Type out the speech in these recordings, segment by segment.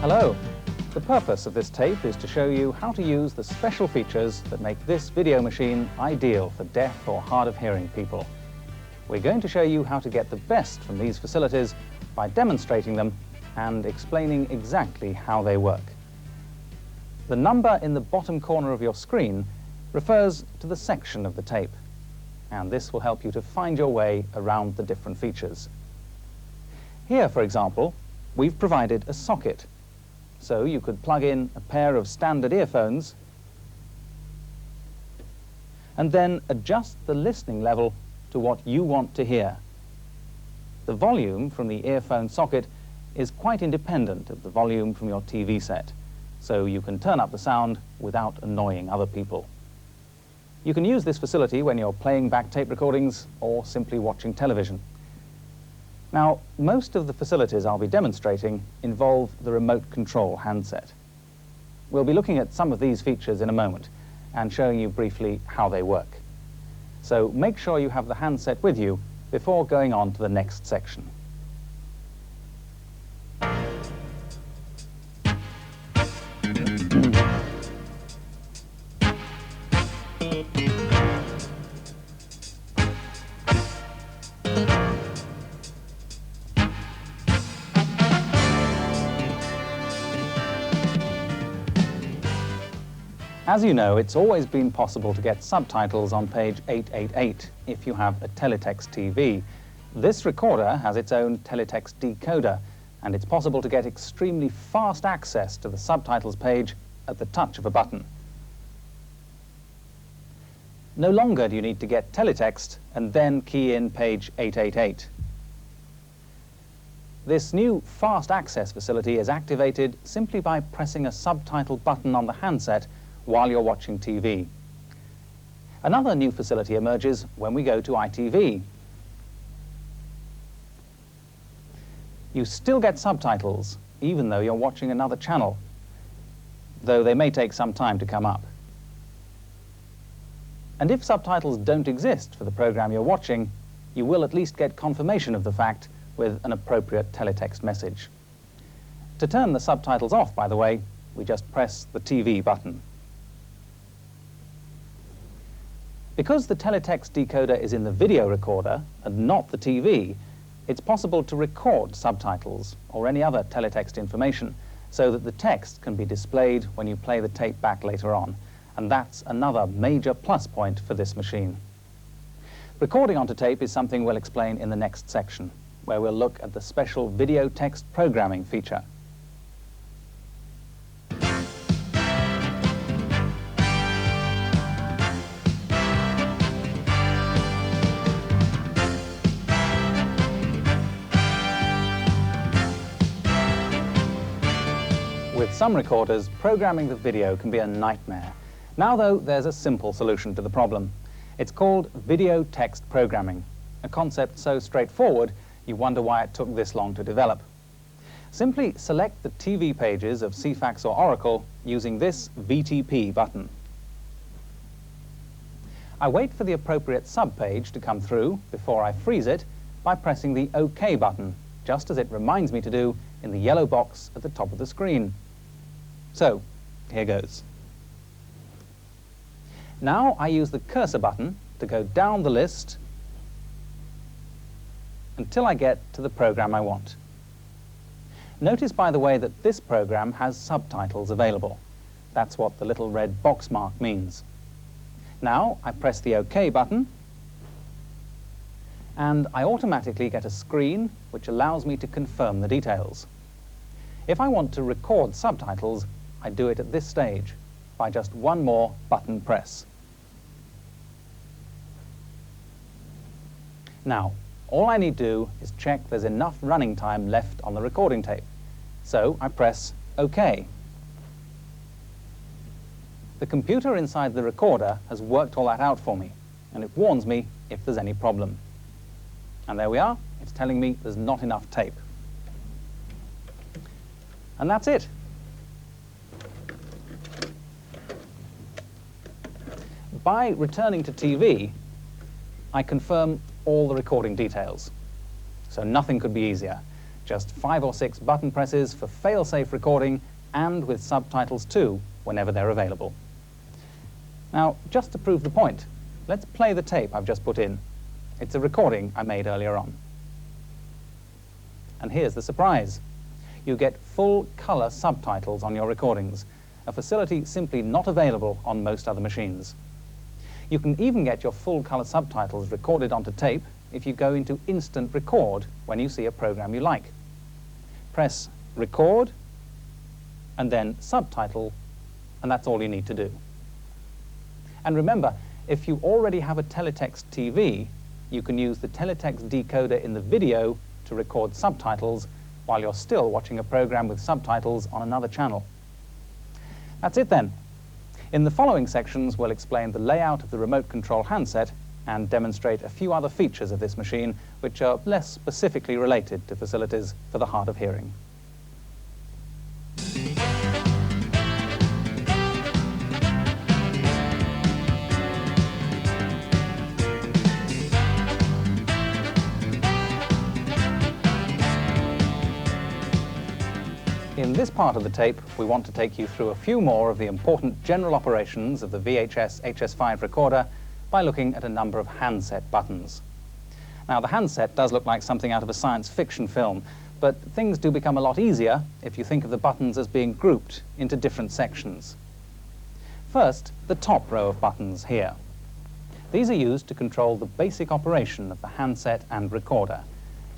Hello. The purpose of this tape is to show you how to use the special features that make this video machine ideal for deaf or hard of hearing people. We're going to show you how to get the best from these facilities by demonstrating them and explaining exactly how they work. The number in the bottom corner of your screen refers to the section of the tape, and this will help you to find your way around the different features. Here, for example, we've provided a socket, so you could plug in a pair of standard earphones and then adjust the listening level to what you want to hear. The volume from the earphone socket is quite independent of the volume from your TV set, so you can turn up the sound without annoying other people. You can use this facility when you're playing back tape recordings or simply watching television. Now, most of the facilities I'll be demonstrating involve the remote control handset. We'll be looking at some of these features in a moment and showing you briefly how they work. So make sure you have the handset with you before going on to the next section. As you know, it's always been possible to get subtitles on page 888 if you have a teletext TV. This recorder has its own teletext decoder, and it's possible to get extremely fast access to the subtitles page at the touch of a button. No longer do you need to get teletext and then key in page 888. This new fast access facility is activated simply by pressing a subtitle button on the handset while you're watching TV. Another new facility emerges when we go to ITV. You still get subtitles, even though you're watching another channel, though they may take some time to come up. And if subtitles don't exist for the program you're watching, you will at least get confirmation of the fact with an appropriate teletext message. To turn the subtitles off, by the way, we just press the TV button. Because the teletext decoder is in the video recorder and not the TV, it's possible to record subtitles or any other teletext information so that the text can be displayed when you play the tape back later on. And that's another major plus point for this machine. Recording onto tape is something we'll explain in the next section, where we'll look at the special video text programming feature. With some recorders, programming the video can be a nightmare. Now, though, there's a simple solution to the problem. It's called video text programming, a concept so straightforward you wonder why it took this long to develop. Simply select the TV pages of CFAX or Oracle using this VTP button. I wait for the appropriate subpage to come through before I freeze it by pressing the OK button, just as it reminds me to do in the yellow box at the top of the screen. So, here goes. Now I use the cursor button to go down the list until I get to the program I want. Notice, by the way, that this program has subtitles available. That's what the little red box mark means. Now I press the OK button, and I automatically get a screen which allows me to confirm the details. If I want to record subtitles, I do it at this stage by just one more button press. Now, all I need to do is check there's enough running time left on the recording tape. So I press OK. The computer inside the recorder has worked all that out for me, and it warns me if there's any problem. And there we are. It's telling me there's not enough tape. And that's it. By returning to TV, I confirm all the recording details. So nothing could be easier. Just 5 or 6 button presses for fail-safe recording and with subtitles too, whenever they're available. Now, just to prove the point, let's play the tape I've just put in. It's a recording I made earlier on. And here's the surprise. You get full-color subtitles on your recordings, a facility simply not available on most other machines. You can even get your full-color subtitles recorded onto tape if you go into Instant Record when you see a program you like. Press Record and then Subtitle, and that's all you need to do. And remember, if you already have a teletext TV, you can use the teletext decoder in the video to record subtitles while you're still watching a program with subtitles on another channel. That's it then. In the following sections, we'll explain the layout of the remote control handset and demonstrate a few other features of this machine which are less specifically related to facilities for the hard of hearing. In this part of the tape, we want to take you through a few more of the important general operations of the VHS HS5 recorder by looking at a number of handset buttons. Now, the handset does look like something out of a science fiction film, but things do become a lot easier if you think of the buttons as being grouped into different sections. First, the top row of buttons here. These are used to control the basic operation of the handset and recorder.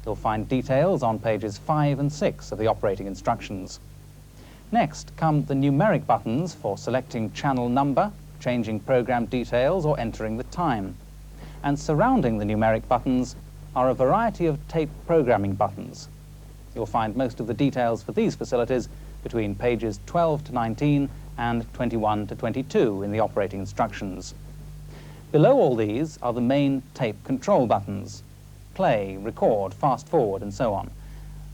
You'll find details on pages 5 and 6 of the operating instructions. Next come the numeric buttons for selecting channel number, changing program details, or entering the time. And surrounding the numeric buttons are a variety of tape programming buttons. You'll find most of the details for these facilities between pages 12 to 19 and 21 to 22 in the operating instructions. Below all these are the main tape control buttons: play, record, fast forward, and so on.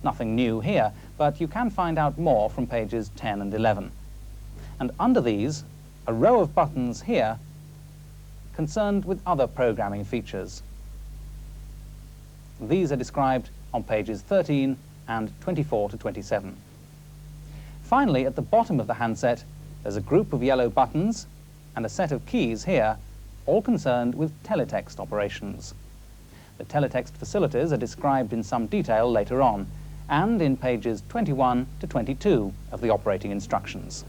Nothing new here, but you can find out more from pages 10 and 11. And under these, a row of buttons here concerned with other programming features. These are described on pages 13 and 24 to 27. Finally, at the bottom of the handset, there's a group of yellow buttons and a set of keys here, all concerned with teletext operations. The teletext facilities are described in some detail later on, and in pages 21 to 22 of the operating instructions.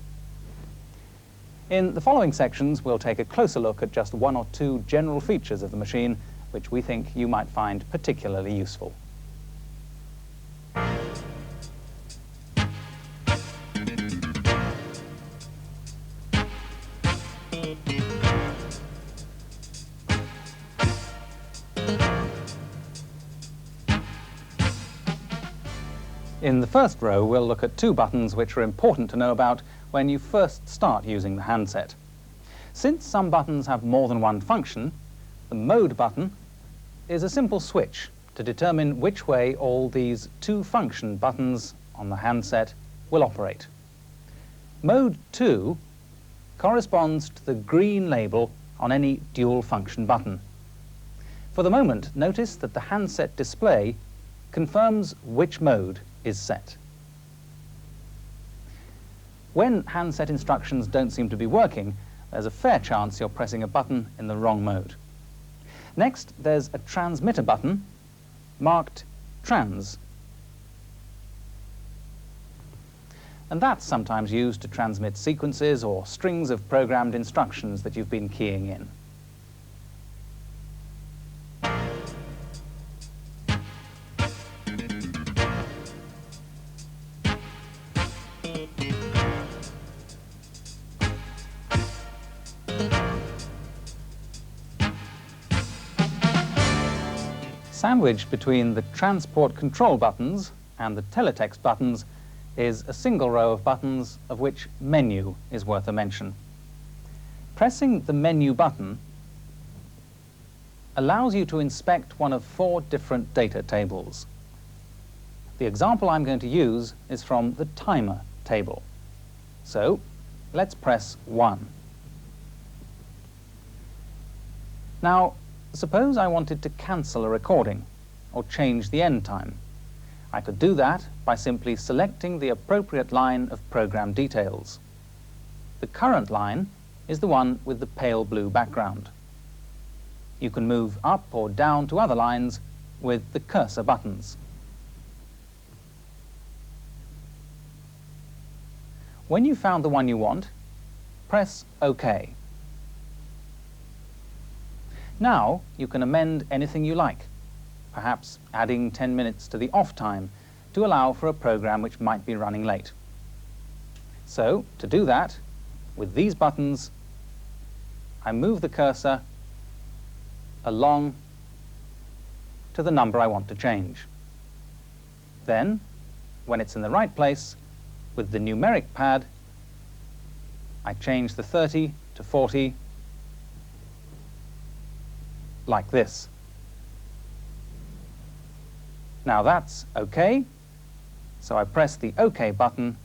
In the following sections, we'll take a closer look at just one or two general features of the machine which we think you might find particularly useful. In the first row, we'll look at two buttons which are important to know about when you first start using the handset. Since some buttons have more than one function, the mode button is a simple switch to determine which way all these two function buttons on the handset will operate. Mode 2 corresponds to the green label on any dual function button. For the moment, notice that the handset display confirms which mode is set. When handset instructions don't seem to be working, there's a fair chance you're pressing a button in the wrong mode. Next, there's a transmitter button marked Trans. And that's sometimes used to transmit sequences or strings of programmed instructions that you've been keying in. Sandwiched between the transport control buttons and the teletext buttons is a single row of buttons of which menu is worth a mention. Pressing the menu button allows you to inspect one of 4 different data tables. The example I'm going to use is from the timer table. So let's press 1. Now, suppose I wanted to cancel a recording or change the end time. I could do that by simply selecting the appropriate line of program details. The current line is the one with the pale blue background. You can move up or down to other lines with the cursor buttons. When you've found the one you want, press OK. Now you can amend anything you like, perhaps adding 10 minutes to the off time to allow for a program which might be running late. So, to do that, with these buttons, I move the cursor along to the number I want to change. Then, when it's in the right place, with the numeric pad, I change the 30 to 40 like this. Now that's OK, so I press the OK button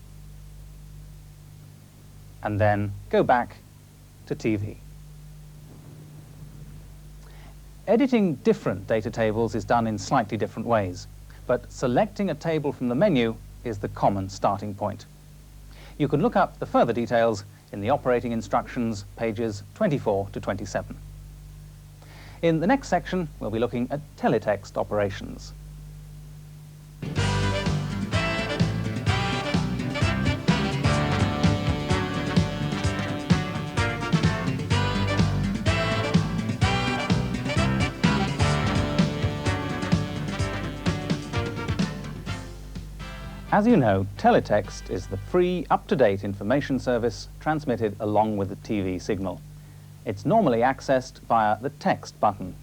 and then go back to TV. Editing different data tables is done in slightly different ways, but selecting a table from the menu is the common starting point. You can look up the further details in the operating instructions, pages 24 to 27. In the next section, we'll be looking at teletext operations. As you know, teletext is the free, up-to-date information service transmitted along with the TV signal. It's normally accessed via the text button.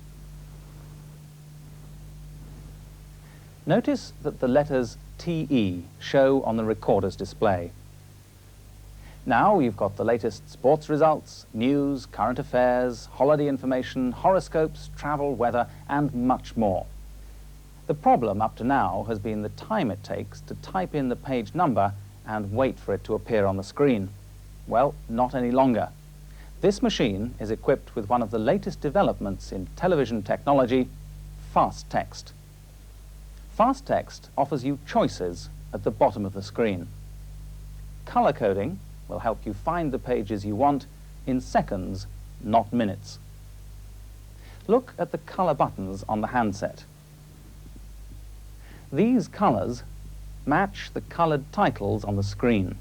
Notice that the letters TE show on the recorder's display. Now you've got the latest sports results, news, current affairs, holiday information, horoscopes, travel, weather, and much more. The problem up to now has been the time it takes to type in the page number and wait for it to appear on the screen. Well, not any longer. This machine is equipped with one of the latest developments in television technology, fast text. Fast text offers you choices at the bottom of the screen. Color coding will help you find the pages you want in seconds, not minutes. Look at the color buttons on the handset. These colors match the colored titles on the screen.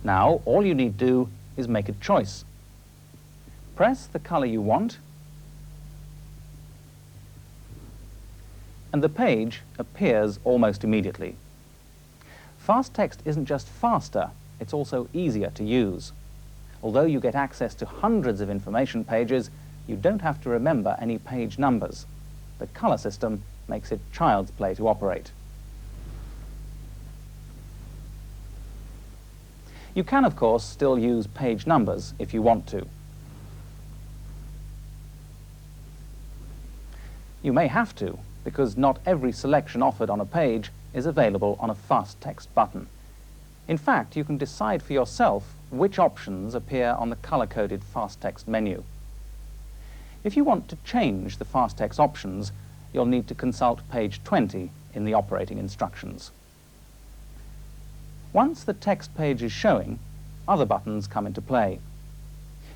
Now, all you need to do is make a choice. Press the color you want, and the page appears almost immediately. Fast text isn't just faster, it's also easier to use. Although you get access to hundreds of information pages, you don't have to remember any page numbers. The color system makes it child's play to operate. You can, of course, still use page numbers if you want to. You may have to, because not every selection offered on a page is available on a fast text button. In fact, you can decide for yourself which options appear on the color-coded fast text menu. If you want to change the fast text options, you'll need to consult page 20 in the operating instructions. Once the text page is showing, other buttons come into play.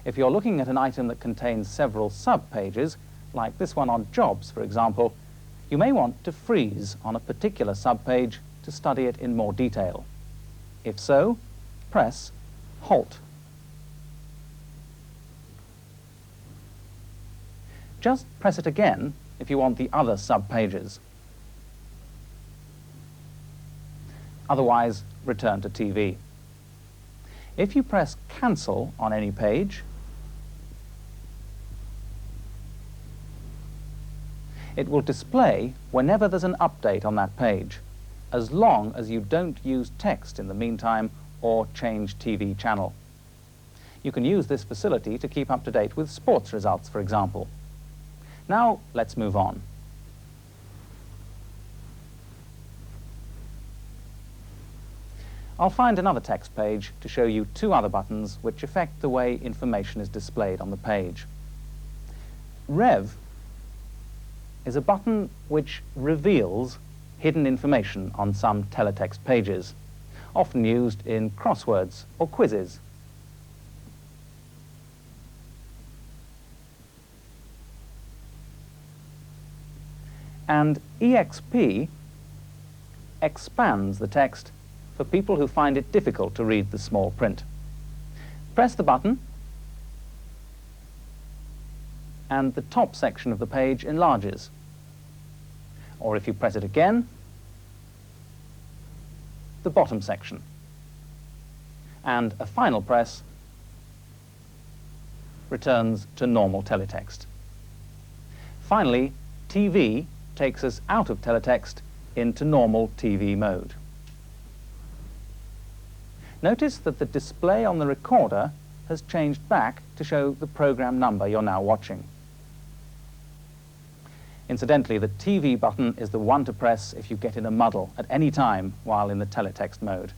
If you're looking at an item that contains several sub-pages, like this one on jobs, for example, you may want to freeze on a particular sub-page to study it in more detail. If so, press Halt. Just press it again if you want the other sub-pages. Otherwise, return to TV. If you press Cancel on any page, it will display whenever there's an update on that page, as long as you don't use text in the meantime or change TV channel. You can use this facility to keep up to date with sports results, for example. Now, let's move on. I'll find another text page to show you two other buttons which affect the way information is displayed on the page. Rev is a button which reveals hidden information on some teletext pages, often used in crosswords or quizzes. And EXP expands the text for people who find it difficult to read the small print. Press the button and the top section of the page enlarges. Or if you press it again, the bottom section. And a final press returns to normal teletext. Finally, TV takes us out of teletext into normal TV mode. Notice that the display on the recorder has changed back to show the program number you're now watching. Incidentally, the TV button is the one to press if you get in a muddle at any time while in the teletext mode.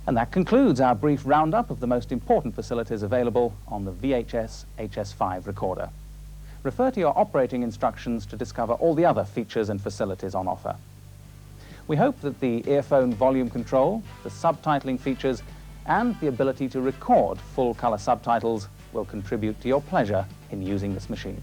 And that concludes our brief roundup of the most important facilities available on the VHS HS5 recorder. Refer to your operating instructions to discover all the other features and facilities on offer. We hope that the earphone volume control, the subtitling features, and the ability to record full-color subtitles will contribute to your pleasure in using this machine.